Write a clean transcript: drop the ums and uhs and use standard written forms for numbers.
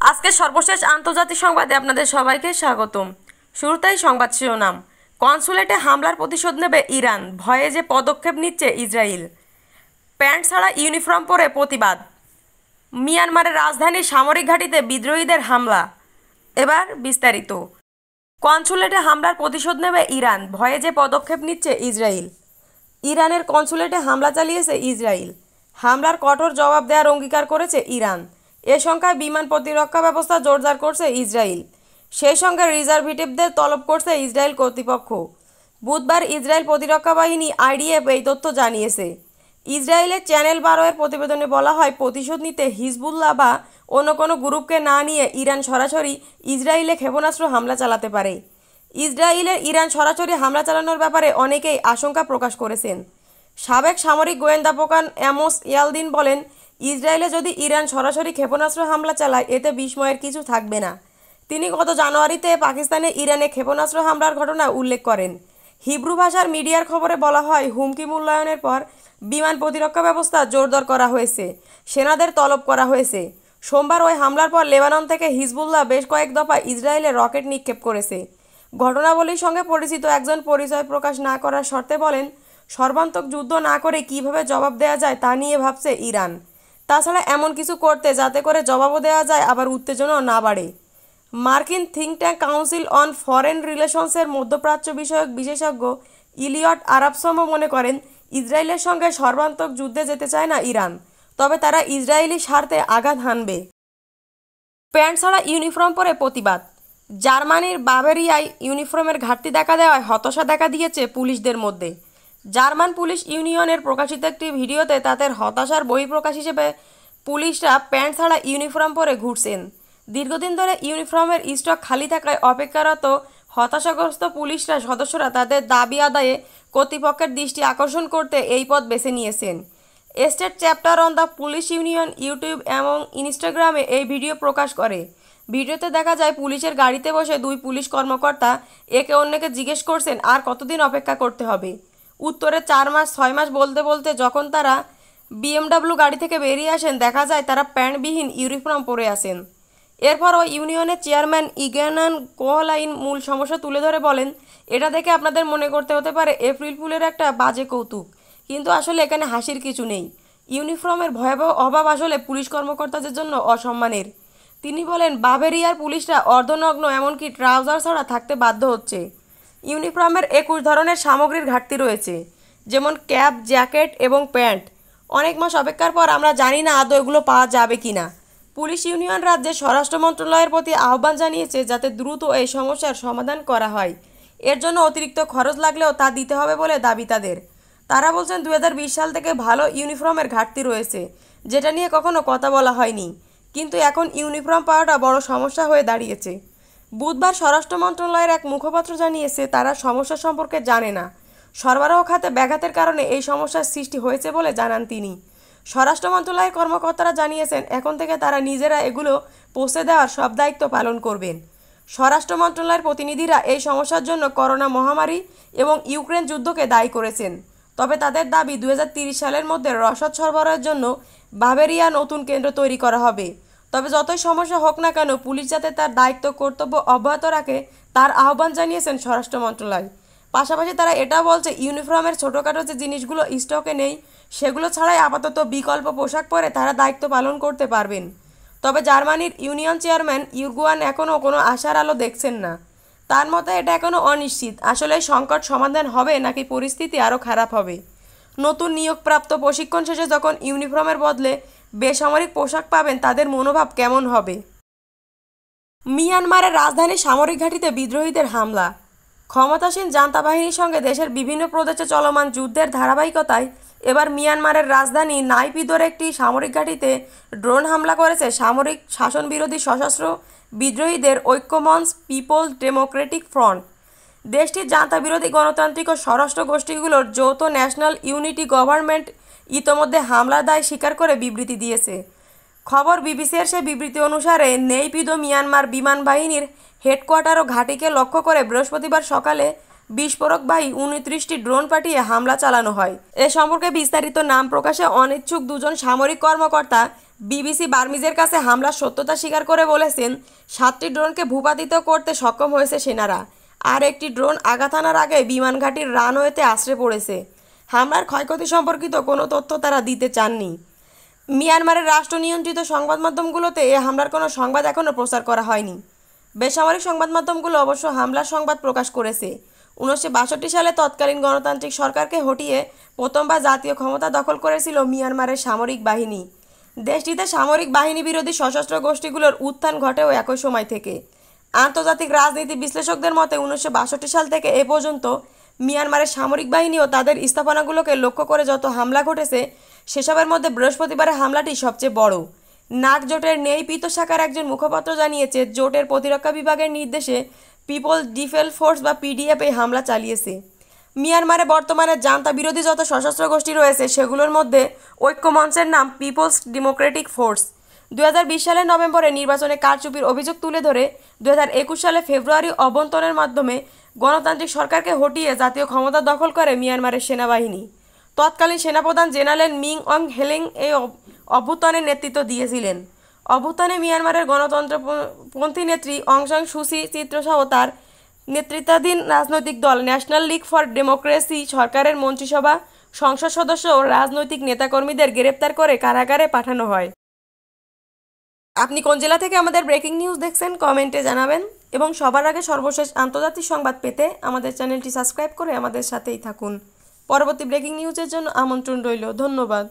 আজকে সর্বশেষ আন্তর্জাতিক সংবাদে আপনাদের সবাইকে স্বাগতম। শুরুতেই সংবাদ শিরোনাম। কনসুলেটে হামলার প্রতিশোধ নেবে ইরান, ভয়ে যে পদক্ষেপ নিচ্ছে ইসরায়েল। প্যান্ট ছাড়া ইউনিফর্ম পরে প্রতিবাদ। মিয়ানমারের রাজধানীর সামরিক ঘাঁটিতে বিদ্রোহীদের হামলা। এবার বিস্তারিত। কনসুলেটে হামলার প্রতিশোধ নেবে ইরান, ভয়ে যে পদক্ষেপ নিচ্ছে ইসরায়েল। ইরানের কনসুলেটে হামলা চালিয়েছে ইসরায়েল। হামলার কঠোর জবাব দেওয়ার অঙ্গীকার করেছে ইরান। এ সংখ্যায় বিমান প্রতিরক্ষা ব্যবস্থা জোরদার করছে ইসরায়েল। সেই সঙ্গে রিজার্ভেটিভদের তলব করছে ইসরায়েল কর্তৃপক্ষ। বুধবার ইসরায়েল প্রতিরক্ষা বাহিনী আইডিএফ এই তথ্য জানিয়েছে। ইসরায়েলের চ্যানেল 12-এর প্রতিবেদনে বলা হয়, প্রতিশোধ নিতে হিজবুল্লাহ বা অন্য কোনো গ্রুপকে না নিয়ে ইরান সরাসরি ইসরায়েলে ক্ষেপণাস্ত্র হামলা চালাতে পারে। ইরান সরাসরি হামলা চালানোর ব্যাপারে অনেকেই আশঙ্কা প্রকাশ করেছেন। সাবেক সামরিক গোয়েন্দা প্রধান অ্যামোস ইয়ালদিন বলেন, ইসরায়েলে যদি ইরান সরাসরি ক্ষেপণাস্ত্র হামলা চালায় এতে বিস্ময়ের কিছু থাকবে না। তিনি গত জানুয়ারিতে পাকিস্তানে ইরানে ক্ষেপণাস্ত্র হামলার ঘটনা উল্লেখ করেন। হিব্রু ভাষার মিডিয়ার খবরে বলা হয়, হুমকি মূল্যায়নের পর বিমান প্রতিরক্ষা ব্যবস্থা জোরদার করা হয়েছে, সেনাদের তলব করা হয়েছে। সোমবার ওই হামলার পর লেবানন থেকে হিজবুল্লাহ বেশ কয়েক দফা ইসরায়েলে রকেট নিক্ষেপ করেছে। ঘটনাবলীর সঙ্গে পরিচিত একজন পরিচয় প্রকাশ না করার শর্তে বলেন, সর্বান্তক যুদ্ধ না করে কিভাবে জবাব দেওয়া যায় তা নিয়ে ভাবছে ইরান। তাছাড়া এমন কিছু করতে যাতে করে জবাবও দেওয়া যায়, আবার উত্তেজনাও না বাড়ে। মার্কিন think tank council on foreign রিলেশনসের মধ্যপ্রাচ্য বিষয়ক বিশেষজ্ঞ ইলিয়ট আরাবসম মনে করেন, ইসরায়েলের সঙ্গে সর্বান্তক যুদ্ধে যেতে চায় না ইরান, তবে তারা ইসরায়েলি স্বার্থে আঘাত হানবে। প্যান্ট ছাড়া ইউনিফর্ম পরে প্রতিবাদ। জার্মানির বাভেরিয়ায় ইউনিফর্মের ঘাটতি দেখা দেওয়ায় হতাশা দেখা দিয়েছে পুলিশদের মধ্যে। জার্মান পুলিশ ইউনিয়নের প্রকাশিত একটি ভিডিওতে তাদের হতাশার বহিঃপ্রকাশ হিসেবে পুলিশরা প্যান্ট ছাড়া ইউনিফর্ম পরে ঘুরছেন। দীর্ঘদিন ধরে ইউনিফর্মের স্টক খালি থাকায় অপেক্ষারত হতাশাগ্রস্ত পুলিশরা সদস্যরা তাদের দাবি আদায়ে কর্তৃপক্ষের দৃষ্টি আকর্ষণ করতে এই পথ বেছে নিয়েছেন। State chapter on the police union YouTube এবং ইনস্টাগ্রামে এই ভিডিও প্রকাশ করে। ভিডিওতে দেখা যায়, পুলিশের গাড়িতে বসে দুই পুলিশ কর্মকর্তা একে অন্যকে জিজ্ঞেস করছেন আর কতদিন অপেক্ষা করতে হবে। উত্তরে 4 মাস 6 মাস বলতে বলতে যখন তারা বিএমডাব্লিউ গাড়ি থেকে বেরিয়ে আসেন, দেখা যায় তারা প্যান্টবিহীন ইউনিফর্ম পরে আসেন। এরপর ওই ইউনিয়নের চেয়ারম্যান ইগেনান কোহলাইন মূল সমস্যা তুলে ধরে বলেন, এটা দেখে আপনাদের মনে করতে হতে পারে এপ্রিল ফুলের একটা বাজে কৌতুক, কিন্তু আসলে এখানে হাসির কিছু নেই। ইউনিফর্মের ভয়াবহ অভাব আসলে পুলিশ কর্মকর্তাদের জন্য অসম্মানের। তিনি বলেন, বাভেরিয়ার পুলিশরা অর্ধনগ্ন, এমনকি ট্রাউজার ছাড়া থাকতে বাধ্য হচ্ছে। ইউনিফর্মের 21 ধরনের সামগ্রীর ঘাটতি রয়েছে, যেমন ক্যাপ, জ্যাকেট এবং প্যান্ট। অনেক মাস অপেক্ষার পর আমরা জানি না আদৌ এগুলো পাওয়া যাবে কি না। পুলিশ ইউনিয়ন রাজ্যের স্বরাষ্ট্র মন্ত্রণালয়ের প্রতি আহ্বান জানিয়েছে যাতে দ্রুত এই সমস্যার সমাধান করা হয়। এর জন্য অতিরিক্ত খরচ লাগলেও তা দিতে হবে বলে দাবি তাদের। তারা বলছেন, 2020 সাল থেকে ভালো ইউনিফর্মের ঘাটতি রয়েছে, যেটা নিয়ে কখনো কথা বলা হয়নি, কিন্তু এখন ইউনিফর্ম পাওয়াটা বড় সমস্যা হয়ে দাঁড়িয়েছে। বুধবার স্বরাষ্ট্র মন্ত্রণালয়ের এক মুখপাত্র জানিয়েছে, তারা সমস্যা সম্পর্কে জানে না। সরবরাহ খাতে ব্যাঘাতের কারণে এই সমস্যার সৃষ্টি হয়েছে বলে জানান তিনি। স্বরাষ্ট্র মন্ত্রণালয়ের কর্মকর্তারা জানিয়েছেন, এখন থেকে তারা নিজেরা এগুলো পৌঁছে দেওয়ার সব দায়িত্ব পালন করবেন। স্বরাষ্ট্র মন্ত্রণালয়ের প্রতিনিধিরা এই সমস্যার জন্য করোনা মহামারী এবং ইউক্রেন যুদ্ধকে দায়ী করেছেন। তবে তাদের দাবি, 2030 সালের মধ্যে রসদ সরবরাহের জন্য বাভেরিয়া নতুন কেন্দ্র তৈরি করা হবে। তবে যতই সমস্যা হোক না কেন, পুলিশ যাতে তার দায়িত্ব কর্তব্য অব্যাহত রাখে তার আহ্বান জানিয়েছেন স্বরাষ্ট্র মন্ত্রণালয়। পাশাপাশি তারা এটাও বলছে, ইউনিফর্মের ছোটোখাটো যে জিনিসগুলো স্টকে নেই সেগুলো ছাড়াই আপাতত বিকল্প পোশাক পরে তারা দায়িত্ব পালন করতে পারবেন। তবে জার্মানির ইউনিয়ন চেয়ারম্যান ইউরগুয়ান এখনও কোনো আশার আলো দেখছেন না। তার মতে এটা এখনও অনিশ্চিত, আসলে সংকট সমাধান হবে নাকি পরিস্থিতি আরও খারাপ হবে। নতুন নিয়োগপ্রাপ্ত প্রশিক্ষণ শেষে যখন ইউনিফর্মের বদলে বেসামরিক পোশাক পাবেন, তাদের মনোভাব কেমন হবে। মিয়ানমারের রাজধানী সামরিক ঘাঁটিতে বিদ্রোহীদের হামলা। ক্ষমতাসীন জান্তা বাহিনীর সঙ্গে দেশের বিভিন্ন প্রদেশে চলমান যুদ্ধের ধারাবাহিকতায় এবার মিয়ানমারের রাজধানী নাইপিদোর একটি সামরিক ঘাঁটিতে ড্রোন হামলা করেছে সামরিক শাসনবিরোধী সশস্ত্র বিদ্রোহীদের ঐক্যমঞ্চ পিপল ডেমোক্রেটিক ফ্রন্ট। দেশটির জান্তা বিরোধী গণতান্ত্রিক ও স্বরাষ্ট্র গোষ্ঠীগুলোর যৌথ ন্যাশনাল ইউনিটি গভর্নমেন্ট ইতোমধ্যে হামলার দায় স্বীকার করে বিবৃতি দিয়েছে। খবর বিবিসির সে বিবৃতি অনুসারে, নেইপিদো মিয়ানমার বিমান বাহিনীর হেডকোয়ার্টার ও ঘাঁটিকে লক্ষ্য করে বৃহস্পতিবার সকালে বিস্ফোরকবাহী 29টি ড্রোন পাঠিয়ে হামলা চালানো হয়। এ সম্পর্কে বিস্তারিত নাম প্রকাশে অনিচ্ছুক দুজন সামরিক কর্মকর্তা বিবিসি বার্মিজের কাছে হামলার সত্যতা স্বীকার করে বলেছেন, 7টি ড্রোনকে ভূপাতিত করতে সক্ষম হয়েছে সেনারা, আর একটি ড্রোন আঘাত হানার আগে বিমান ঘাঁটির রানওয়েতে আছড়ে পড়েছে। হামলার ক্ষয়ক্ষতি সম্পর্কিত কোনো তথ্য তারা দিতে চাননি। মিয়ানমারের রাষ্ট্র নিয়ন্ত্রিত সংবাদ মাধ্যমগুলোতে এ হামলার কোনো সংবাদ এখনও প্রচার করা হয়নি। বেসামরিক সংবাদ মাধ্যমগুলো অবশ্য হামলার সংবাদ প্রকাশ করেছে। 1962 সালে তৎকালীন গণতান্ত্রিক সরকারকে হটিয়ে প্রথমবার জাতীয় ক্ষমতা দখল করেছিল মিয়ানমারের সামরিক বাহিনী। দেশটিতে সামরিক বাহিনী বিরোধী সশস্ত্র গোষ্ঠীগুলোর উত্থান ঘটেও একই সময় থেকে। আন্তর্জাতিক রাজনীতি বিশ্লেষকদের মতে 1962 সাল থেকে এ পর্যন্ত মিয়ানমারের সামরিক বাহিনী ও তাদের স্থাপনাগুলোকে লক্ষ্য করে যত হামলা ঘটেছে, সেসবের মধ্যে বৃহস্পতিবারের হামলাটি সবচেয়ে বড়। নাক জোটের নেইপিত শাখার একজন মুখপাত্র জানিয়েছে, জোটের প্রতিরক্ষা বিভাগের নির্দেশে পিপল ডিফেন্স ফোর্স বা পিডিএফ এই হামলা চালিয়েছে। মিয়ানমারে বর্তমানে জান্তা বিরোধী যত সশস্ত্র গোষ্ঠী রয়েছে, সেগুলোর মধ্যে ঐক্যমঞ্চের নাম পিপলস ডেমোক্রেটিক ফোর্স। 2020 সালের নভেম্বরে নির্বাচনে কারচুপির অভিযোগ তুলে ধরে 2021 সালে ফেব্রুয়ারি অভ্যন্তরের মাধ্যমে গণতান্ত্রিক সরকারকে হটিয়ে জাতীয় ক্ষমতা দখল করে মিয়ানমারের সেনাবাহিনী। তৎকালীন সেনাপ্রধান জেনারেল মিং অং হেলিং এই অভ্যুত্থানের নেতৃত্ব দিয়েছিলেন। অভ্যুত্থানে মিয়ানমারের গণতন্ত্রপন্থী নেত্রী অং সান সুচি চিত্রসহ তার নেতৃত্বাধীন রাজনৈতিক দল ন্যাশনাল লীগ ফর ডেমোক্রেসি সরকারের মন্ত্রিসভা, সংসদ সদস্য ও রাজনৈতিক নেতাকর্মীদের গ্রেপ্তার করে কারাগারে পাঠানো হয়। আপনি কোন জেলা থেকে আমাদের ব্রেকিং নিউজ দেখছেন কমেন্টে জানাবেন, এবং সবার আগে সর্বশেষ আন্তর্জাতিক সংবাদ পেতে আমাদের চ্যানেলটি সাবস্ক্রাইব করে আমাদের সাথেই থাকুন। পরবর্তী ব্রেকিং নিউজের জন্য আমন্ত্রণ রইল। ধন্যবাদ।